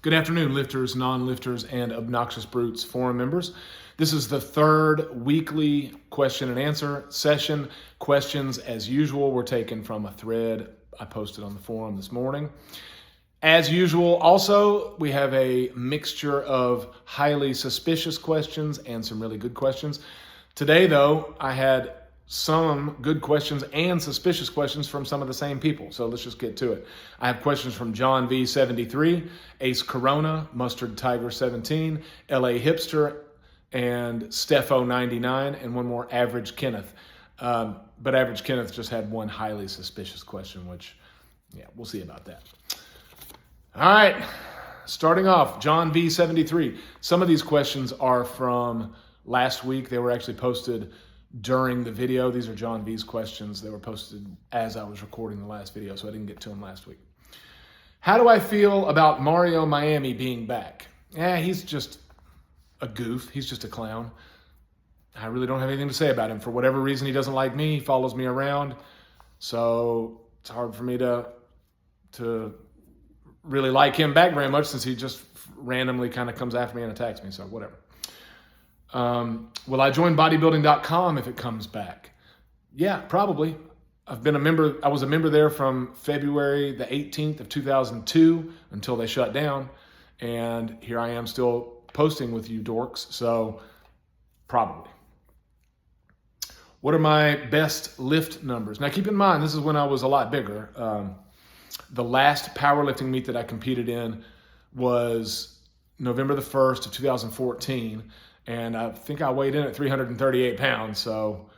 Good afternoon, lifters, non-lifters, and obnoxious brutes forum members. This is the third weekly question and answer session. Questions, as usual, were taken from a thread I posted on the forum this morning. As usual, also, we have a mixture of highly suspicious questions and some really good questions. Today, though, I had some good questions and suspicious questions from some of the same people. So let's just get to it. I have questions from John V73, Ace Corona, Mustard Tiger 17, LA Hipster, and Steffo 99, and one more, Average Kenneth. But Average Kenneth just had one highly suspicious question, which, yeah, we'll see about that. All right, starting off, John V73. Some of these questions are from last week. They were actually posted during the video. These are John V's questions. They were posted as I was recording the last video, so I didn't get to them last week. How do I feel about Mario Miami being back? He's just a goof. He's just a clown. I really don't have anything to say about him. For whatever reason, he doesn't like me. He follows me around. So it's hard for me to really like him back very much, since he just randomly kind of comes after me and attacks me. So whatever. Will I join bodybuilding.com if it comes back? Yeah, probably. I was a member there from February the 18th of 2002 until they shut down. And here I am still posting with you dorks. So probably. What are my best lift numbers? Now keep in mind, this is when I was a lot bigger. The last powerlifting meet that I competed in was November the 1st of 2014. And I think I weighed in at 338 pounds. So,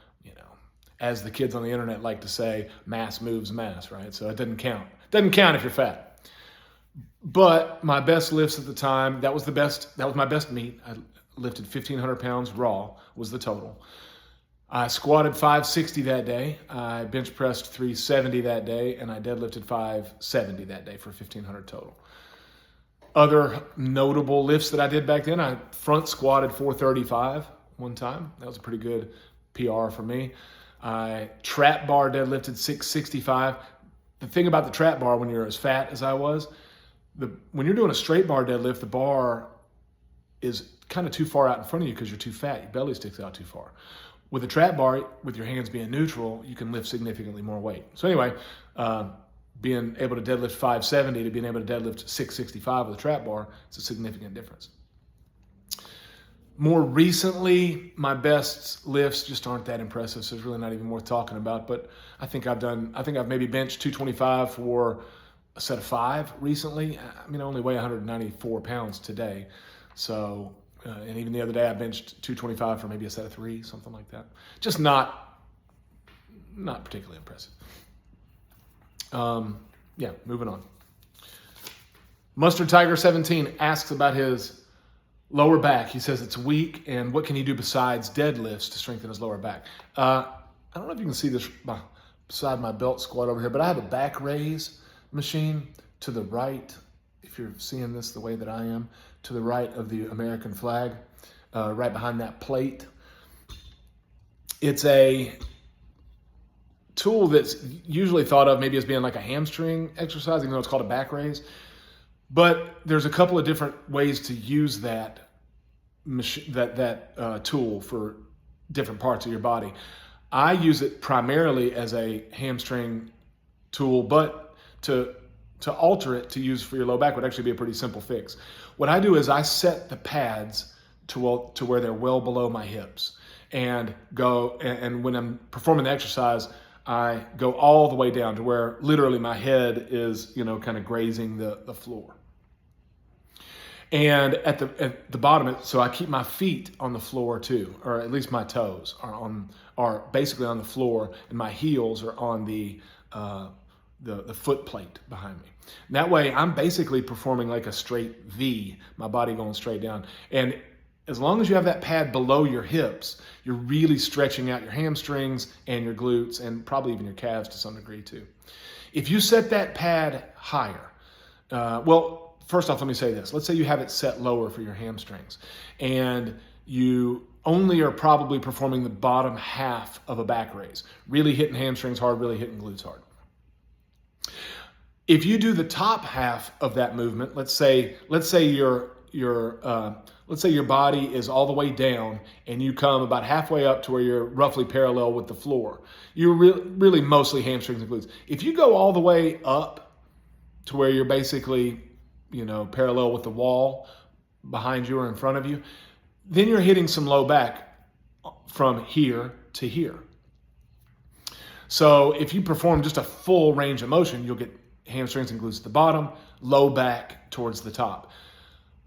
as the kids on the internet like to say, mass moves mass, right? So it doesn't count. Doesn't count if you're fat. But my best lifts at the time, that was my best meet. I lifted 1,500 pounds raw was the total. I squatted 560 that day. I bench pressed 370 that day. And I deadlifted 570 that day for 1,500 total. Other notable lifts that I did back then, I front squatted 435 one time. That was a pretty good PR for me. I trap bar deadlifted 665. The thing about the trap bar, when you're as fat as I was, when you're doing a straight bar deadlift, the bar is kind of too far out in front of you because you're too fat. Your belly sticks out too far. With a trap bar, with your hands being neutral, you can lift significantly more weight. So anyway, being able to deadlift 570 to being able to deadlift 665 with a trap bar, it's a significant difference. More recently, my best lifts just aren't that impressive, so it's really not even worth talking about. But I think I've maybe benched 225 for a set of 5 recently. I only weigh 194 pounds today. So, and even the other day I benched 225 for maybe a set of 3, something like that. Just not particularly impressive. Moving on. Mustard Tiger 17 asks about his lower back. He says it's weak, and what can he do besides deadlifts to strengthen his lower back? I don't know if you can see this beside my belt squat over here, but I have a back raise machine to the right, if you're seeing this the way that I am, to the right of the American flag, right behind that plate. It's a tool that's usually thought of maybe as being like a hamstring exercise, even though it's called a back raise. But there's a couple of different ways to use that tool for different parts of your body. I use it primarily as a hamstring tool, but to alter it to use for your low back would actually be a pretty simple fix. What I do is I set the pads to where they're well below my hips, and when I'm performing the exercise, I go all the way down to where literally my head is, kind of grazing the floor. And at the bottom, so I keep my feet on the floor too, or at least my toes are basically on the floor, and my heels are on the foot plate behind me. And that way, I'm basically performing like a straight V, my body going straight down. And as long as you have that pad below your hips, you're really stretching out your hamstrings and your glutes, and probably even your calves to some degree too. If you set that pad higher, first off, let me say this. Let's say you have it set lower for your hamstrings, and you only are probably performing the bottom half of a back raise, really hitting hamstrings hard, really hitting glutes hard. If you do the top half of that movement, let's say your body is all the way down and you come about halfway up to where you're roughly parallel with the floor. You're really mostly hamstrings and glutes. If you go all the way up to where you're basically, parallel with the wall behind you or in front of you, then you're hitting some low back from here to here. So if you perform just a full range of motion, you'll get hamstrings and glutes at the bottom, low back towards the top.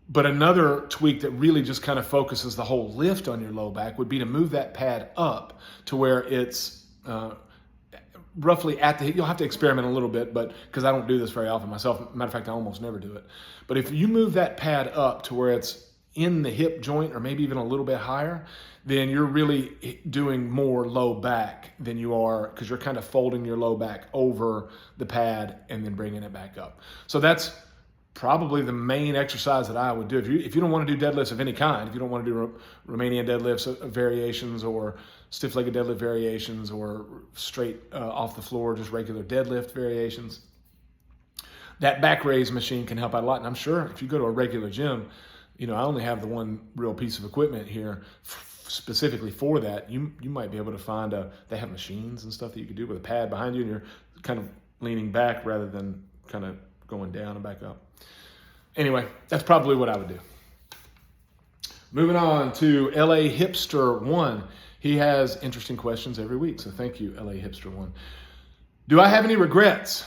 But another tweak that really just kind of focuses the whole lift on your low back would be to move that pad up to where it's roughly at the hip. You'll have to experiment a little bit, but because I don't do this very often myself. Matter of fact, I almost never do it. But if you move that pad up to where it's in the hip joint or maybe even a little bit higher, then you're really doing more low back than you are, because you're kind of folding your low back over the pad and then bringing it back up. So that's probably the main exercise that I would do. If you don't want to do deadlifts of any kind, if you don't want to do Romanian deadlifts variations or stiff-legged deadlift variations or straight off the floor, just regular deadlift variations, that back raise machine can help out a lot. And I'm sure if you go to a regular gym, I only have the one real piece of equipment here specifically for that. You might be able to find they have machines and stuff that you could do with a pad behind you, and you're kind of leaning back rather than kind of going down and back up. Anyway, that's probably what I would do. Moving on to LA Hipster 1. He has interesting questions every week, so thank you, LA Hipster 1. Do I have any regrets?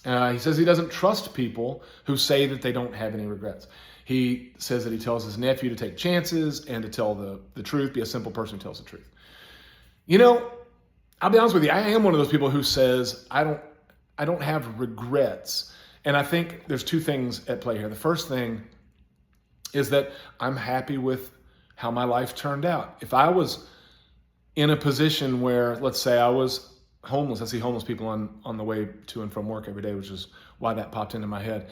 He says he doesn't trust people who say that they don't have any regrets. He says that he tells his nephew to take chances and to tell the truth, be a simple person who tells the truth. I'll be honest with you, I am one of those people who says I don't have regrets. And I think there's two things at play here. The first thing is that I'm happy with how my life turned out. If I was in a position where, let's say I was homeless, I see homeless people on the way to and from work every day, which is why that popped into my head.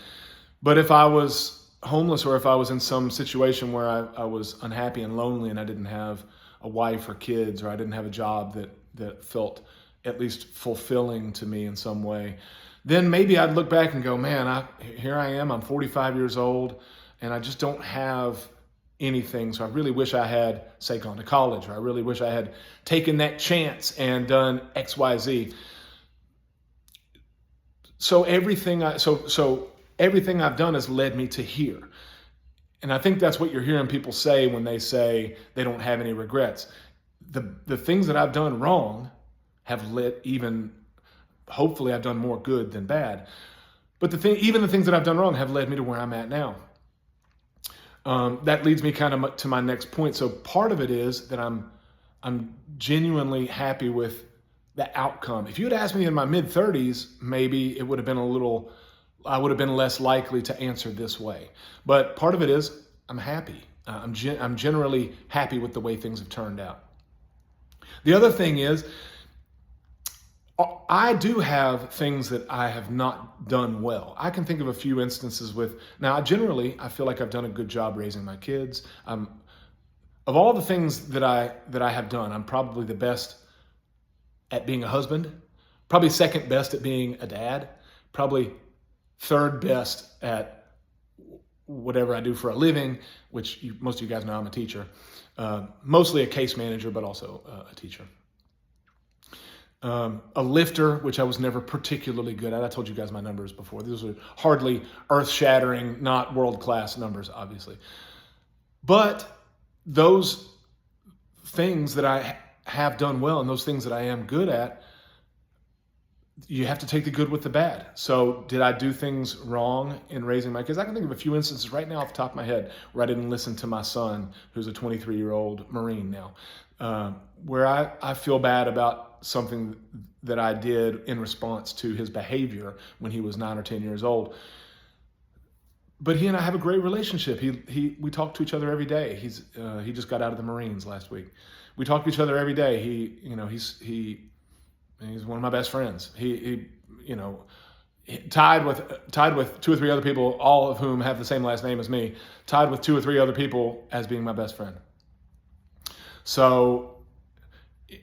But if I was homeless, or if I was in some situation where I was unhappy and lonely and I didn't have a wife or kids, or I didn't have a job that felt at least fulfilling to me in some way, then maybe I'd look back and go, man, here I am, I'm 45 years old, and I just don't have anything. So I really wish I had, say, gone to college, or I really wish I had taken that chance and done X, Y, Z. So everything I've done has led me to here. And I think that's what you're hearing people say when they say they don't have any regrets. The things that I've done wrong have led, even hopefully I've done more good than bad. But even the things that I've done wrong have led me to where I'm at now. That leads me kind of to my next point. So part of it is that I'm genuinely happy with the outcome. If you had asked me in my mid-30s, maybe it would have been I would have been less likely to answer this way. But part of it is I'm happy. I'm generally happy with the way things have turned out. The other thing is I do have things that I have not done well. I can think of a few instances I feel like I've done a good job raising my kids. Of all the things that I have done, I'm probably the best at being a husband, probably second best at being a dad, probably third best at whatever I do for a living, which most of you guys know I'm a teacher, mostly a case manager, but also a teacher. A lifter, which I was never particularly good at. I told you guys my numbers before. These are hardly earth-shattering, not world-class numbers, obviously. But those things that I have done well and those things that I am good at, you have to take the good with the bad. So did I do things wrong in raising my kids? I can think of a few instances right now off the top of my head where I didn't listen to my son, who's a 23-year-old Marine now, where I feel bad about something that I did in response to his behavior when he was 9 or 10 years old. But he and I have a great relationship. We talk to each other every day. He just got out of the Marines last week. We talk to each other every day. He's one of my best friends. He tied with 2 or 3 other people, all of whom have the same last name as me, tied with 2 or 3 other people as being my best friend. So,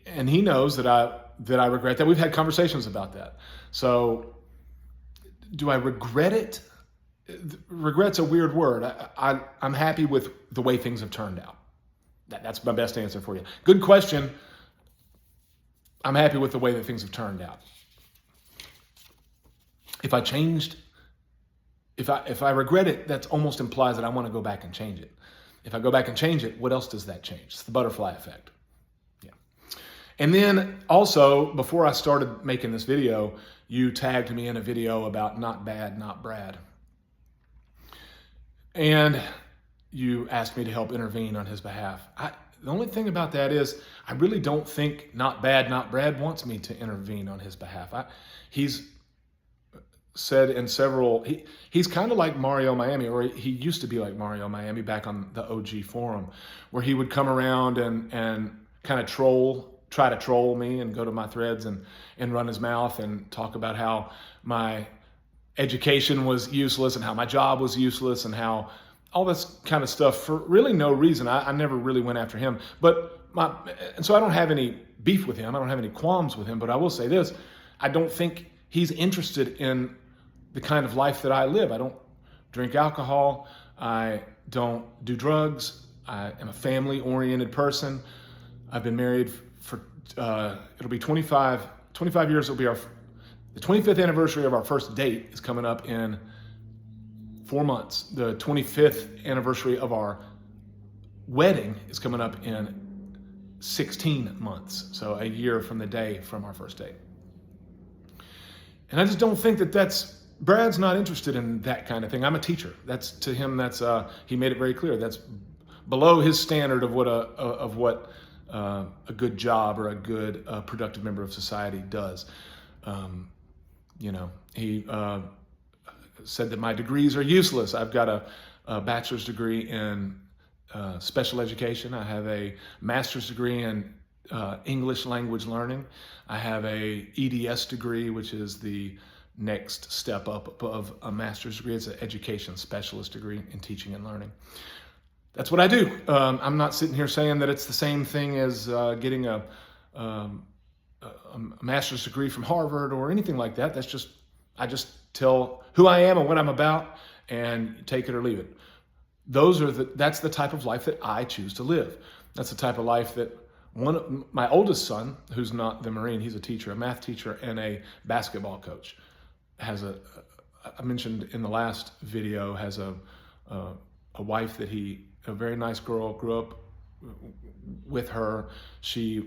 and he knows that I regret that. We've had conversations about that. So Do I regret it? Regret's a weird word. I'm happy with the way things have turned out. That's my best answer for you. Good question. I'm happy with the way that things have turned out. If I changed, if I regret it, that almost implies that I want to go back and change it. If I go back and change it, what else does that change? It's the butterfly effect. Yeah. And then also, before I started making this video, you tagged me in a video about not bad, not Brad. And you asked me to help intervene on his behalf. The only thing about that is I really don't think not bad, not Brad wants me to intervene on his behalf. He's said in several, he's kind of like Mario Miami, or he used to be like Mario Miami back on the OG forum, where he would come around and kind of try to troll me and go to my threads and run his mouth and talk about how my education was useless and how my job was useless and how all this kind of stuff for really no reason. I never really went after him, and so I don't have any beef with him. I don't have any qualms with him, but I will say this. I don't think he's interested in the kind of life that I live. I don't drink alcohol. I don't do drugs. I am a family-oriented person. I've been married for, it'll be 25 years. It'll be the 25th anniversary of our first date is coming up in 4 months. The 25th anniversary of our wedding is coming up in 16 months. So a year from the day from our first date. And I just don't think Brad's not interested in that kind of thing. I'm a teacher. To him, he made it very clear. That's below his standard of what a good job or a good productive member of society does. He said that my degrees are useless. I've got a bachelor's degree in special education. I have a master's degree in English language learning. I have a EDS degree, which is the next step up above a master's degree. It's an education specialist degree in teaching and learning. That's what I do. I'm not sitting here saying that it's the same thing as getting a master's degree from Harvard or anything like that. I just tell who I am and what I'm about and take it or leave it. That's the type of life that I choose to live. That's the type of life that my oldest son, who's not the Marine, he's a teacher, a math teacher and a basketball coach, I mentioned in the last video, has a wife that a very nice girl, grew up with her. They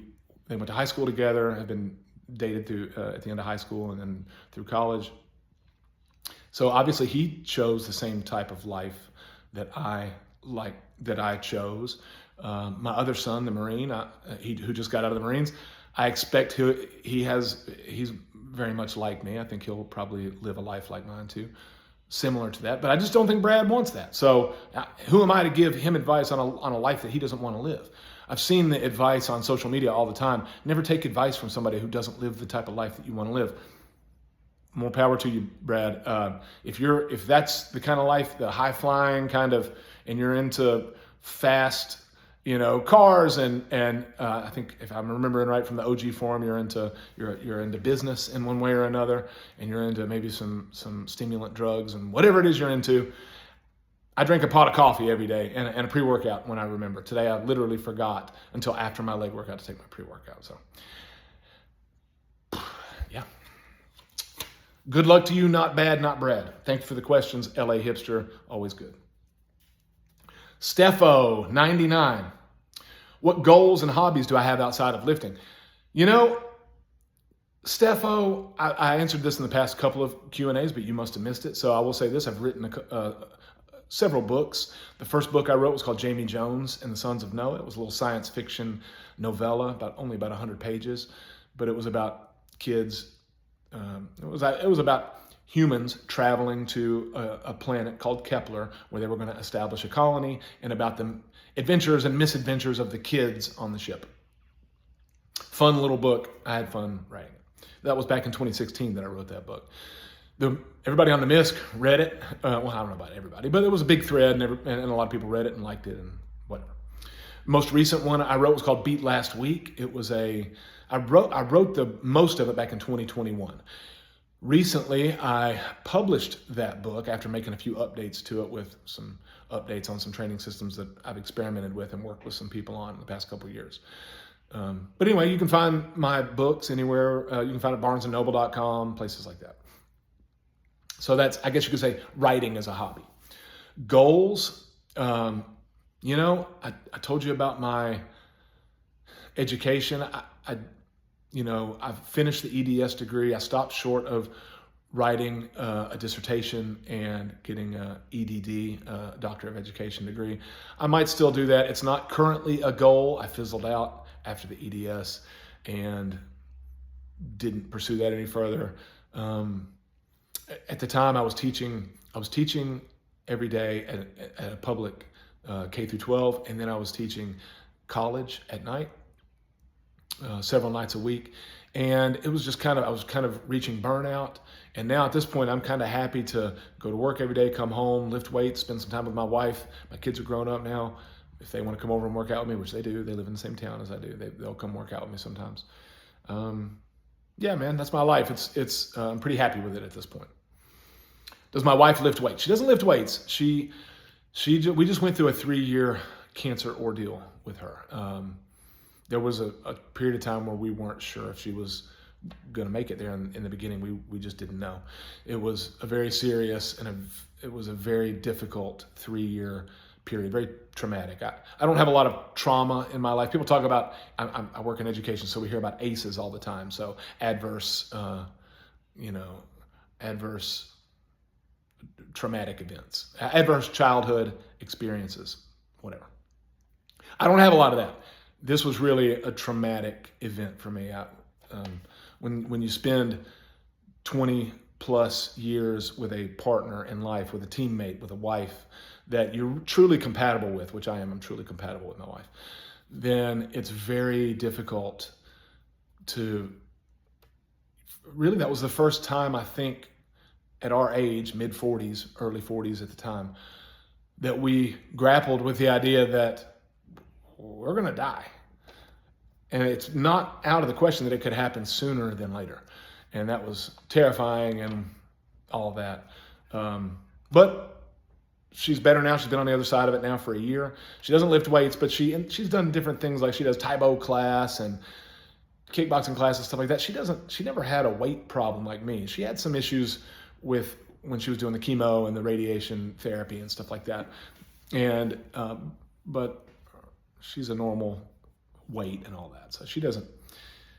went to high school together, have been dated through at the end of high school and then through college. So obviously he chose the same type of life that I chose. My other son, the Marine, who just got out of the Marines, I expect he's very much like me. I think he'll probably live a life like mine too, similar to that. But I just don't think Brad wants that. So who am I to give him advice on a life that he doesn't want to live? I've seen the advice on social media all the time. Never take advice from somebody who doesn't live the type of life that you want to live. More power to you, Brad. If that's the kind of life, the high flying kind of, and you're into fast, cars and I think if I'm remembering right from the OG forum, you're into business in one way or another, and you're into maybe some stimulant drugs and whatever it is you're into. I drink a pot of coffee every day and a pre-workout when I remember. Today I literally forgot until after my leg workout to take my pre-workout. So yeah. Good luck to you, not bad, not Brad. Thank you for the questions, LA hipster, always good. Steffo, 99. What goals and hobbies do I have outside of lifting? Steffo, I answered this in the past couple of Q&As, but you must have missed it. So I will say this, I've written several books. The first book I wrote was called Jamie Jones and the Sons of Noah. It was a little science fiction novella, only about 100 pages, but it was about kids. It was about humans traveling to a planet called Kepler, where they were going to establish a colony, and about the adventures and misadventures of the kids on the ship. Fun little book. I had fun writing it. That was back in 2016 that I wrote that book. Everybody on the MISC read it. Well, I don't know about everybody, but it was a big thread, and a lot of people read it and liked it and whatever. Most recent one I wrote was called Beat Last Week. It was I wrote the most of it back in 2021. Recently, I published that book after making a few updates to it with some updates on some training systems that I've experimented with and worked with some people on in the past couple of years. But anyway, you can find my books anywhere. You can find it at barnesandnoble.com, places like that. So that's, I guess you could say, writing as a hobby. Goals, I told you about my education. I've finished the EDS degree. I stopped short of writing a dissertation and getting a EDD, Doctor of Education degree. I might still do that. It's not currently a goal. I fizzled out after the EDS and didn't pursue that any further. At the time, I was teaching every day at a public K through 12, and then I was teaching college at night, several nights a week. And it was just I was kind of reaching burnout. And now at this point, I'm kind of happy to go to work every day, come home, lift weights, spend some time with my wife. My kids are grown up now. If they want to come over and work out with me, which they do, they live in the same town as I do. They'll come work out with me sometimes. Yeah, man, that's my life. I'm pretty happy with it at this point. Does my wife lift weights? She doesn't lift weights. We just went through a 3-year cancer ordeal with her. There was a period of time where we weren't sure if she was going to make it there. In the beginning, we just didn't know. It was a very serious and it was a very difficult 3-year period, very traumatic. I don't have a lot of trauma in my life. People talk about, I work in education, so we hear about ACEs all the time. So adverse traumatic events, adverse childhood experiences, whatever. I don't have a lot of that. This was really a traumatic event for me. When you spend 20 plus years with a partner in life, with a teammate, with a wife that you're truly compatible with, which I am, I'm truly compatible with my wife, then it's very difficult to, really, that was the first time I think at our age, mid 40s, early 40s at the time, that we grappled with the idea that we're going to die. And it's not out of the question that it could happen sooner than later. And that was terrifying and all that. But she's better now. She's been on the other side of it now for a year. She doesn't lift weights, but she's done different things, like she does Taibo class and kickboxing class and stuff like that. She never had a weight problem like me. She had some issues with when she was doing the chemo and the radiation therapy and stuff like that. And, but she's a normal weight and all that. So she doesn't,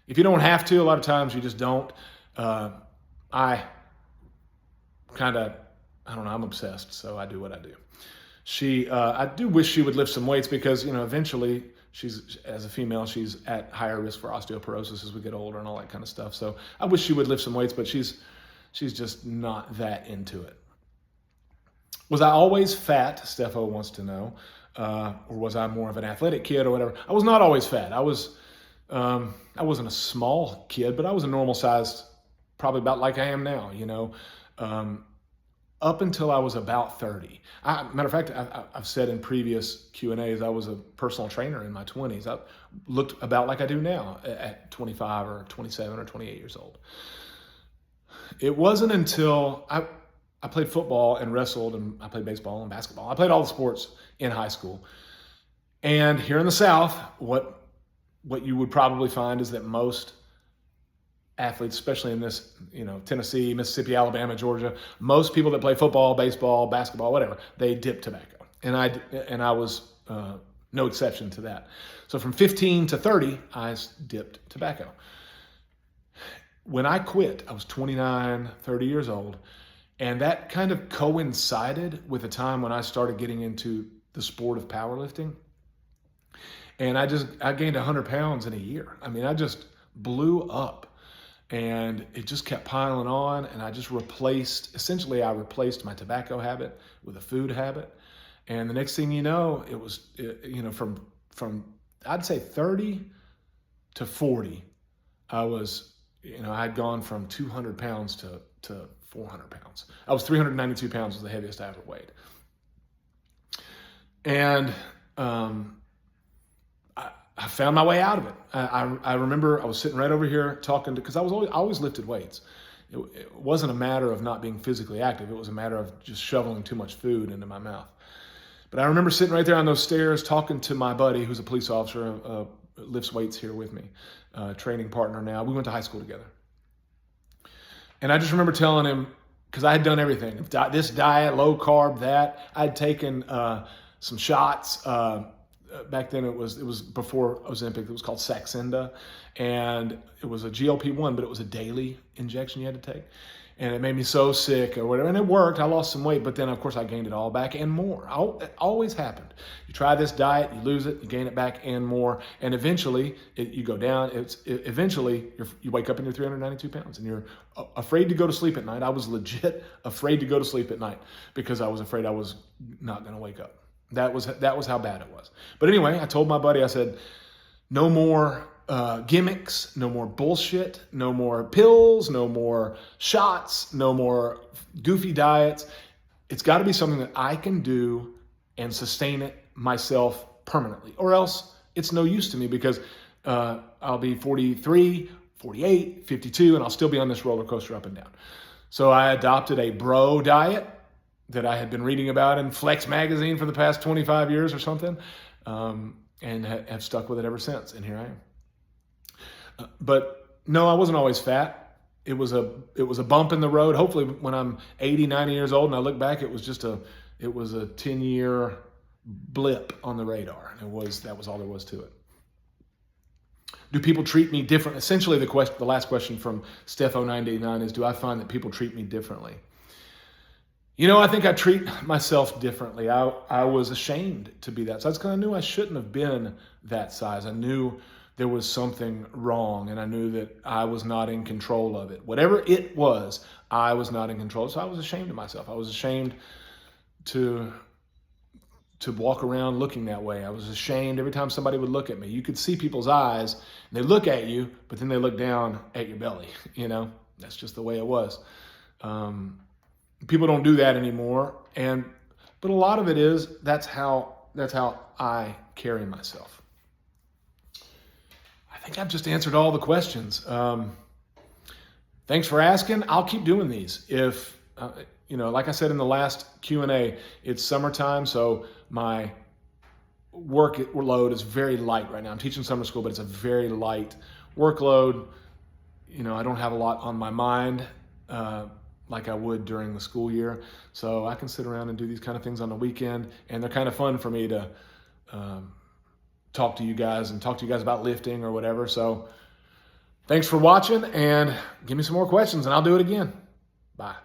if you don't have to, a lot of times you just don't. I don't know, I'm obsessed, so I do what I do. I do wish she would lift some weights because, eventually as a female, she's at higher risk for osteoporosis as we get older and all that kind of stuff. So I wish she would lift some weights, but she's just not that into it. Was I always fat? Stefo wants to know. Or was I more of an athletic kid or whatever? I was not always fat. I wasn't a small kid, but I was a normal sized, probably about like I am now, up until I was about 30. Matter of fact, I've said in previous Q&As, I was a personal trainer in my 20s. I looked about like I do now at 25 or 27 or 28 years old. It wasn't until I played football and wrestled, and I played baseball and basketball. I played all the sports in high school. And here in the South, what you would probably find is that most athletes, especially in this, Tennessee, Mississippi, Alabama, Georgia, most people that play football, baseball, basketball, whatever, they dip tobacco. And I was no exception to that. So from 15 to 30, I dipped tobacco. When I quit, I was 29, 30 years old. And that kind of coincided with a time when I started getting into the sport of powerlifting. And I gained 100 pounds in a year. I mean, I just blew up. And it just kept piling on. And I just replaced my tobacco habit with a food habit. And the next thing you know, it was, from I'd say 30 to 40, I'd gone from 200 pounds to 400 pounds. I was 392 pounds was the heaviest I ever weighed. And I found my way out of it. I remember I was sitting right over here talking because I always lifted weights. it wasn't a matter of not being physically active. It was a matter of just shoveling too much food into my mouth. But I remember sitting right there on those stairs talking to my buddy who's a police officer, lifts weights here with me, training partner now. We went to high school together. And I just remember telling him, because I had done everything, this diet, low carb, that. I'd taken some shots. Back then it was before Ozempic. It was called Saxenda, and it was a GLP-1, but it was a daily injection you had to take. And it made me so sick or whatever. And it worked. I lost some weight, but then of course I gained it all back and more. It always happened. You try this diet, you lose it, you gain it back and more. And eventually you go down. Eventually you wake up and you're 392 pounds and you're afraid to go to sleep at night. I was legit afraid to go to sleep at night because I was afraid I was not going to wake up. That was how bad it was. But anyway, I told my buddy, I said, no more gimmicks, no more bullshit, no more pills, no more shots, no more goofy diets. It's got to be something that I can do and sustain it myself permanently, or else it's no use to me because I'll be 43, 48, 52, and I'll still be on this roller coaster up and down. So I adopted a bro diet that I had been reading about in Flex magazine for the past 25 years or something, and have stuck with it ever since, and here I am. But no, I wasn't always fat. It was a bump in the road. Hopefully when I'm 80, 90 years old and I look back, it was a 10-year blip on the radar. That was all there was to it. Do people treat me different? Essentially the last question from Steph0989 is, do I find that people treat me differently? I think I treat myself differently. I was ashamed to be that size because I knew I shouldn't have been that size. I knew there was something wrong, and I knew that I was not in control of it. Whatever it was, I was not in control. So I was ashamed of myself. I was ashamed to walk around looking that way. I was ashamed every time somebody would look at me. You could see people's eyes, and they look at you, but then they look down at your belly. That's just the way it was. People don't do that anymore, but a lot of it is that's how I carry myself. I think I've just answered all the questions. Thanks for asking. I'll keep doing these. If, like I said in the last Q&A, it's summertime, so my workload is very light right now. I'm teaching summer school, but it's a very light workload. I don't have a lot on my mind like I would during the school year. So I can sit around and do these kind of things on the weekend, and they're kind of fun for me to talk to you guys about lifting or whatever. So thanks for watching, and give me some more questions and I'll do it again. Bye.